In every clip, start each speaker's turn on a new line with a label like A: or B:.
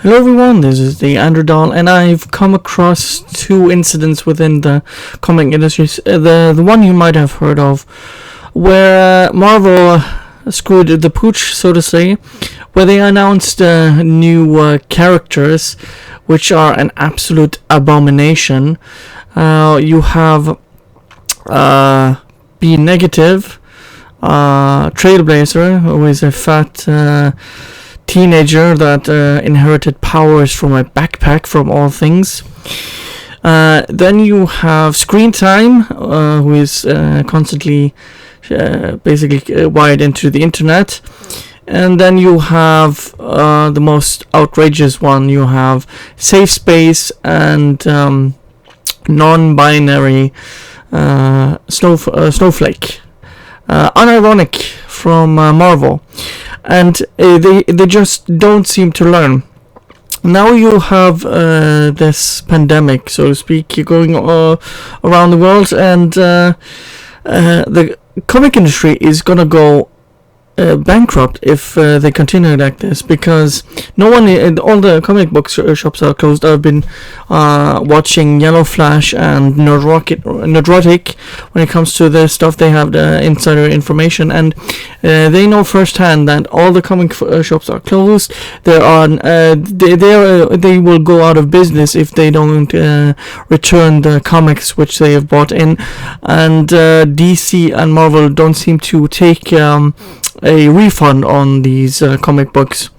A: Hello everyone, this is the Androdol, and I've come across two incidents within the comic industry. The one you might have heard of, where Marvel screwed the pooch, so to say, where they announced new characters, which are an absolute abomination. You have B Negative, Trailblazer, who is a fat teenager that inherited powers from a backpack, from all things. Then you have Screen Time, who is constantly basically wired into the internet. And then you have the most outrageous one. You have Safe Space and non-binary Snowflake. Unironic from Marvel. And they just don't seem to learn. Now you have this pandemic, so to speak, going around the world, and the comic industry is gonna go bankrupt if they continue like this, because no one, all the comic book shops are closed. I've been watching Yellow Flash and Nerdrotic. When it comes to this stuff, they have the insider information, and they know firsthand that all the comic shops are closed. They will go out of business if they don't return the comics which they have bought in, and DC and Marvel don't seem to take a refund on these comic books.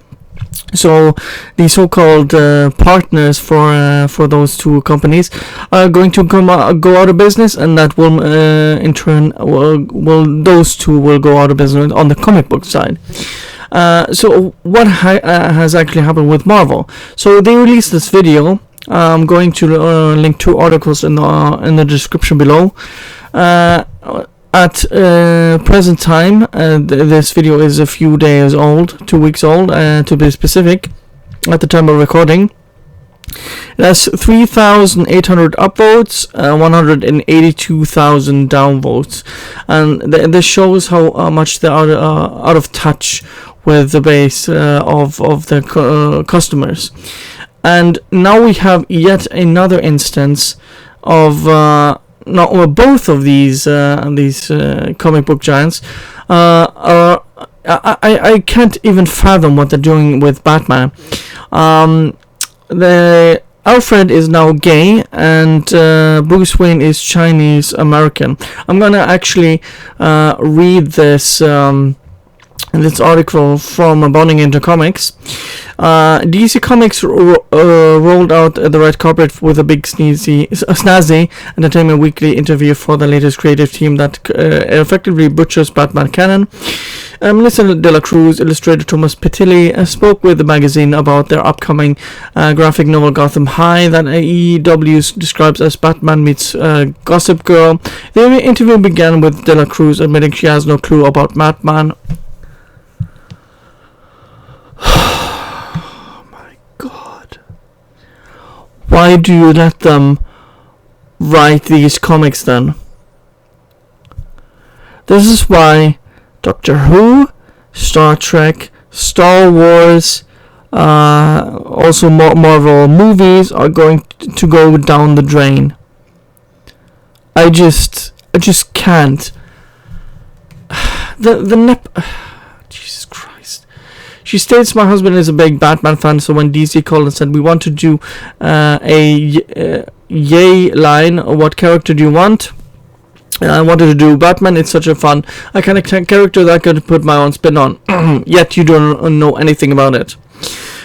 A: So the so-called partners for those two companies are going to go out of business, and that will in turn those two will go out of business on the comic book side. So what has actually happened with Marvel? So they released this video. I'm going to link two articles in the description below. At present time, this video is a few days old, 2 weeks old, to be specific, at the time of recording. It has 3,800 upvotes, 182,000 downvotes, and this shows how much they are out of touch with the base of the customers. And now we have yet another instance of both of these comic book giants I can't even fathom what they're doing with Batman. The Alfred is now gay, and Bruce Wayne is Chinese American. I'm gonna actually read this article from Bonding Into Comics. DC Comics rolled out the red carpet with a big snazzy Entertainment Weekly interview for the latest creative team that effectively butchers Batman canon. Melissa De La Cruz, illustrator Thomas Petilli, spoke with the magazine about their upcoming graphic novel Gotham High that EW describes as Batman meets Gossip Girl. The interview began with De La Cruz admitting she has no clue about Batman. Why do you let them write these comics then? This is why Doctor Who, Star Trek, Star Wars, also Marvel movies are going to go down the drain. I just can't. Jesus Christ. She states, my husband is a big Batman fan, so when DC called and said, we want to do a yay line, what character do you want? I wanted to do Batman. It's such a fun, I kind of character that I could put my own spin on, yet you don't know anything about it.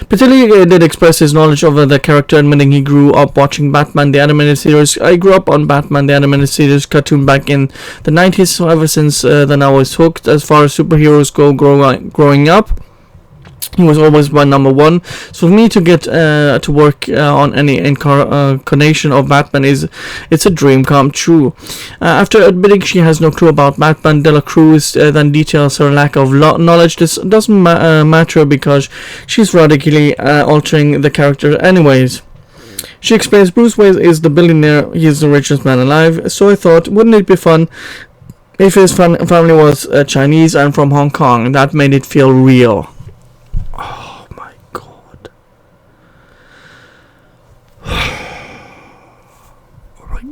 A: Petilli did express his knowledge of the character, admitting he grew up watching Batman the Animated Series. I grew up on Batman the Animated Series cartoon back in the 90s, so ever since then I was hooked. As far as superheroes go, growing up, he was always my number one. So for me to get to work on any incarnation of Batman it's a dream come true. After admitting she has no clue about Batman, De La Cruz then details her lack of knowledge. This doesn't matter because she's radically altering the character anyways. She explains Bruce Wayne is the billionaire, he is the richest man alive, so I thought, wouldn't it be fun if his family was Chinese and from Hong Kong? That made it feel real. Oh my god.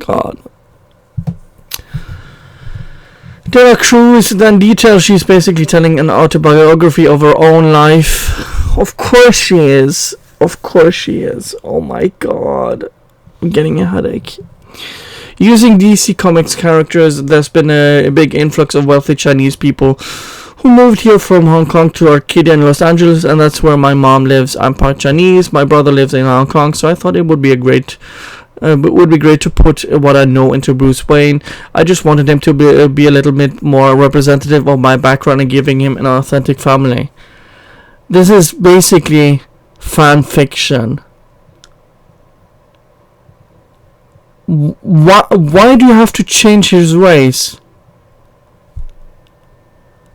A: God. Dela Cruz then details she's basically telling an autobiography of her own life. Of course she is. Of course she is. Oh my god. I'm getting a headache. Using DC Comics characters, there's been a big influx of wealthy Chinese people who moved here from Hong Kong to Arcadia in Los Angeles, and that's where my mom lives. I'm part Chinese. My brother lives in Hong Kong, so I thought it would be great to put what I know into Bruce Wayne. I just wanted him to be a little bit more representative of my background and giving him an authentic family. This is basically fan fiction. Why do you have to change his race?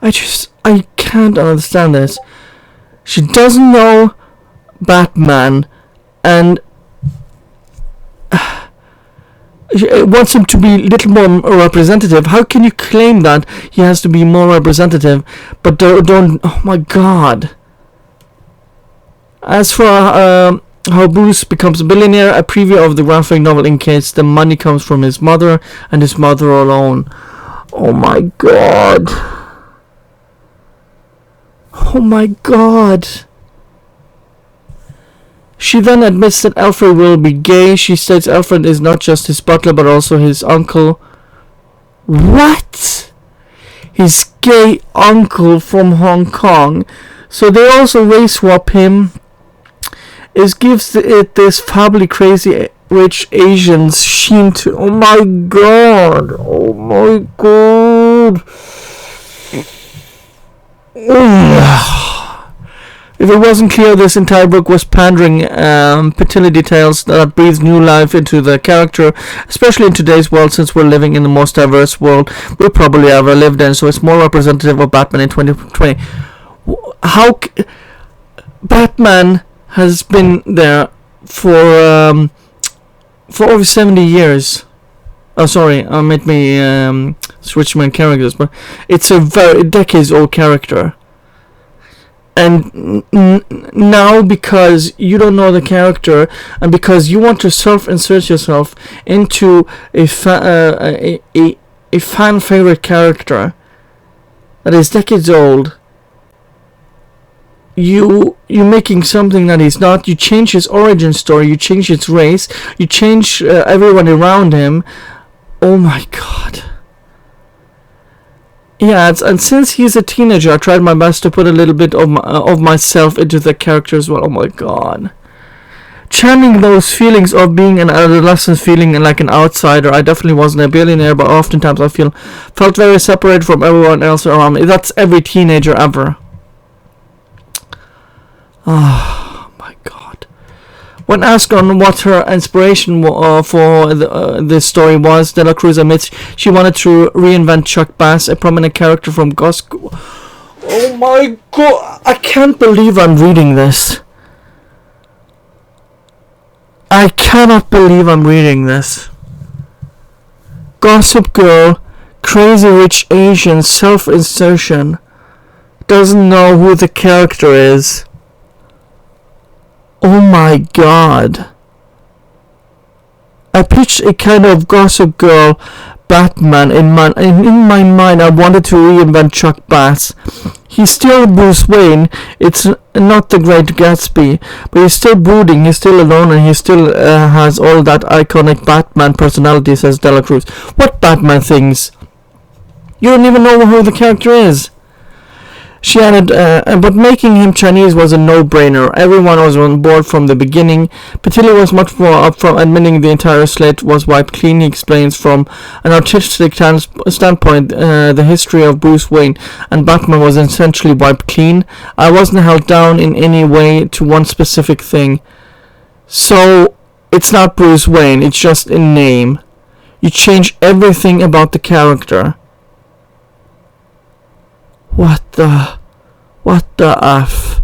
A: I can't understand this. She doesn't know Batman and wants him to be a little more representative. How can you claim that he has to be more representative, but don't oh my god. As for how Bruce becomes a billionaire, a preview of the graphic novel indicates the money comes from his mother and his mother alone. Oh my god. Oh my god. She then admits that Alfred will be gay. She states Alfred is not just his butler but also his uncle. What? His gay uncle from Hong Kong. So they also race swap him. It gives it this fably crazy rich Asians sheen to. Oh my god. Oh my god. If it wasn't clear, this entire book was pandering petty details that breathe new life into the character, especially in today's world, since we're living in the most diverse world we probably ever lived in, so it's more representative of Batman in 2020. How Batman has been there for over 70 years. Oh, sorry, I made me switch my characters, but it's a very decades old character. And now, because you don't know the character, and because you want to self-insert yourself into a fan favorite character that is decades old, you're making something that he's not. You change his origin story, you change his race, you change everyone around him. Oh my god. Yeah, and since he's a teenager, I tried my best to put a little bit of myself into the character as well. Oh my god. Channeling those feelings of being an adolescent, feeling like an outsider. I definitely wasn't a billionaire, but oftentimes I felt very separated from everyone else around me. That's every teenager ever. Oh my god. When asked on what her inspiration for this story was, Dela Cruz admits she wanted to reinvent Chuck Bass, a prominent character from Ghost. Oh my god, I can't believe I'm reading this. I cannot believe I'm reading this. Gossip Girl, crazy rich Asian, self-insertion, doesn't know who the character is. Oh my god. I pitched a kind of Gossip Girl Batman in my mind. I wanted to reinvent Chuck Bass. He's still Bruce Wayne. It's not the Great Gatsby, but he's still brooding, he's still alone, and he still has all that iconic Batman personality, says Dela Cruz. What Batman things? You don't even know who the character is. She added, but making him Chinese was a no-brainer. Everyone was on board from the beginning. Petilli was much more up from admitting the entire slate was wiped clean. He explains from an artistic standpoint the history of Bruce Wayne and Batman was essentially wiped clean. I wasn't held down in any way to one specific thing. So, it's not Bruce Wayne, it's just a name. You change everything about the character. What the F?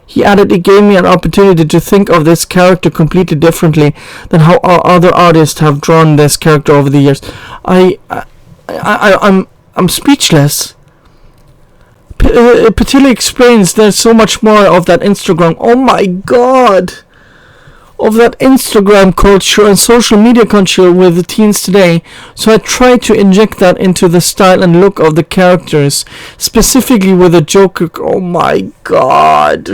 A: He added, it gave me an opportunity to think of this character completely differently than how other artists have drawn this character over the years. I'm speechless. Petilli explains there's so much more of that Instagram. Oh my god. of that Instagram culture and social media culture with the teens today, so I tried to inject that into the style and look of the characters, specifically with the Joker. Oh my god.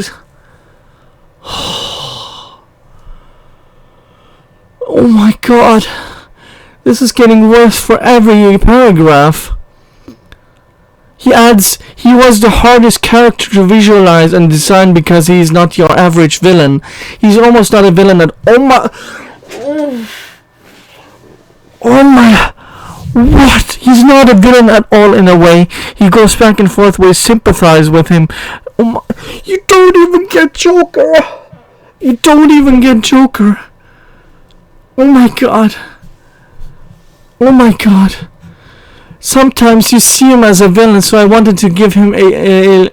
A: Oh my god. This is getting worse for every paragraph. He adds, he was the hardest character to visualize and design because he is not your average villain. He's almost not a villain at all. Oh my, what? He's not a villain at all in a way. He goes back and forth where you sympathize with him. Oh my, you don't even get Joker. You don't even get Joker. Oh my god. Oh my god. Sometimes you see him as a villain, so I wanted to give him a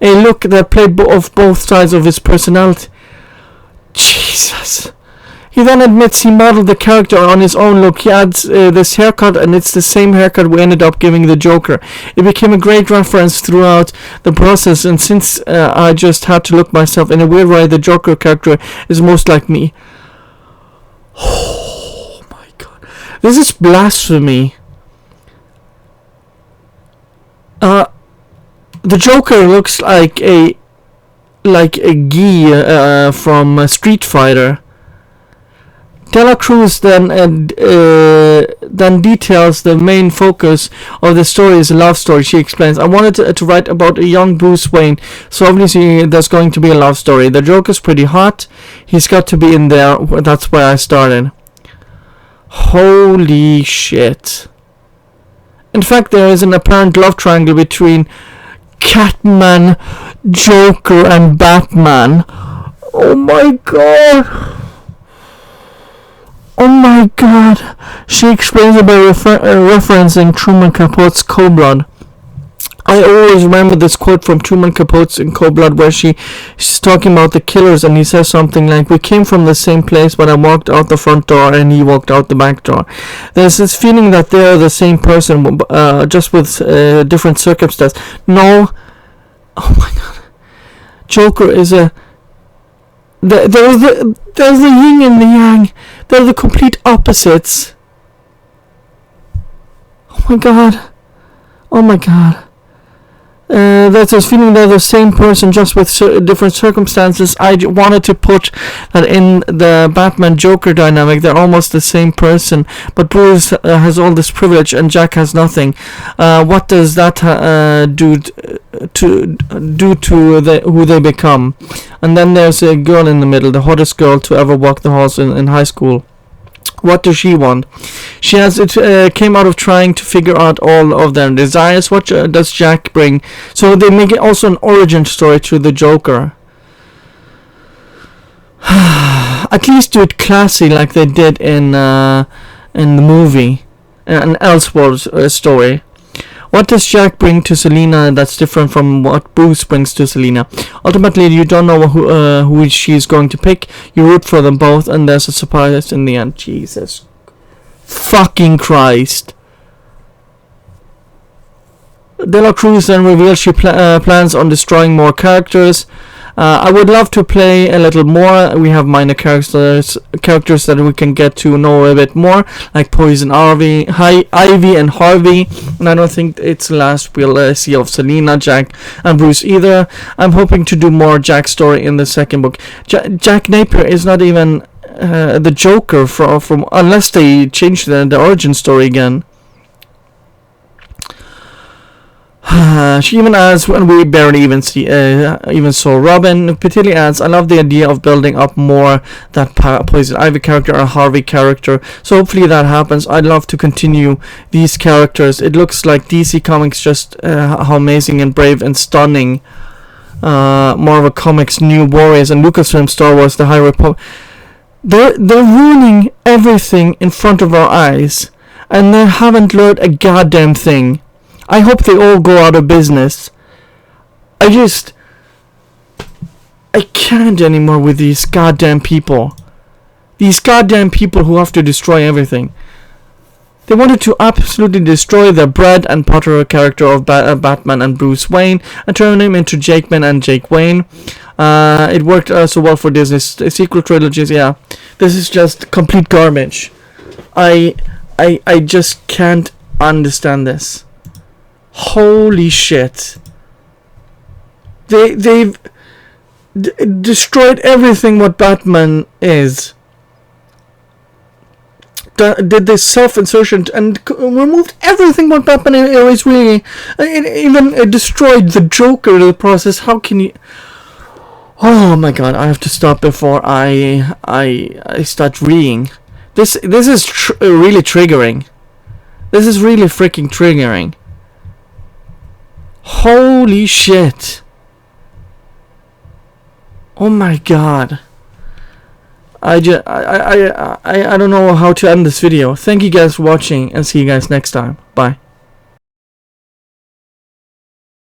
A: look that played both sides of his personality. Jesus. He then admits he modeled the character on his own look. He adds this haircut, and it's the same haircut we ended up giving the Joker. It became a great reference throughout the process, and since I just had to look myself, in a weird way, the Joker character is most like me. Oh my god. This is blasphemy. The Joker looks like a Guy from Street Fighter. Dela Cruz then details the main focus of the story is a love story. She explains, I wanted to write about a young Bruce Wayne, so obviously there's going to be a love story. The Joker's pretty hot. He's got to be in there. That's where I started. Holy shit. In fact, there is an apparent love triangle between Catman, Joker, and Batman. Oh my god. Oh my god. She explains about referencing Truman Capote's Cold Blood. I always remember this quote from Truman Capote's in Cold Blood where she's talking about the killers, and he says something like, we came from the same place, but I walked out the front door and he walked out the back door. There's this feeling that they're the same person, just with different circumstances. No. Oh my god. Joker is a... There's the yin and the yang. They're the complete opposites. Oh my god. Oh my god. That's this feeling they're the same person, just with different circumstances. I wanted to put that in the Batman-Joker dynamic. They're almost the same person, but Bruce has all this privilege and Jack has nothing. What does that do to who they become? And then there's a girl in the middle, the hottest girl to ever walk the halls in high school. What does she want? She has came out of trying to figure out all of their desires. What does Jack bring? So they make it also an origin story to the Joker. At least do it classy like they did in the movie, an Elseworlds story. What does Jack bring to Selina that's different from what Bruce brings to Selina? Ultimately, you don't know who she's going to pick. You root for them both, and there's a surprise in the end. Jesus fucking Christ. Dela Cruz then reveals she plans on destroying more characters. I would love to play a little more. We have minor characters that we can get to know a bit more, like Poison Ivy and Harvey. And I don't think it's the last we'll see of Selina, Jack, and Bruce either. I'm hoping to do more Jack story in the second book. Jack Napier is not even the Joker from unless they change the origin story again. She even adds, when we barely even saw Robin, Petilli adds, I love the idea of building up more that Poison Ivy character or Harvey character, so hopefully that happens. I'd love to continue these characters. It looks like DC Comics just how amazing and brave and stunning Marvel Comics New Warriors and Lucasfilm Star Wars The High Republic. They're ruining everything in front of our eyes, and they haven't learned a goddamn thing. I hope they all go out of business. I can't anymore with these goddamn people. These goddamn people who have to destroy everything. They wanted to absolutely destroy the bread and butter character of Batman and Bruce Wayne and turn him into Jakeman and Jake Wayne. It worked so well for Disney. Sequel trilogies, yeah. This is just complete garbage. I just can't understand this. Holy shit. They've destroyed everything what Batman is. Did this self-insertion and removed everything what Batman is really. It even destroyed the Joker in the process. How can you... Oh my god, I have to stop before I start reading. This is really triggering. This is really freaking triggering. Holy shit. Oh my god. I don't know how to end this video. Thank you guys for watching and see you guys next time. Bye.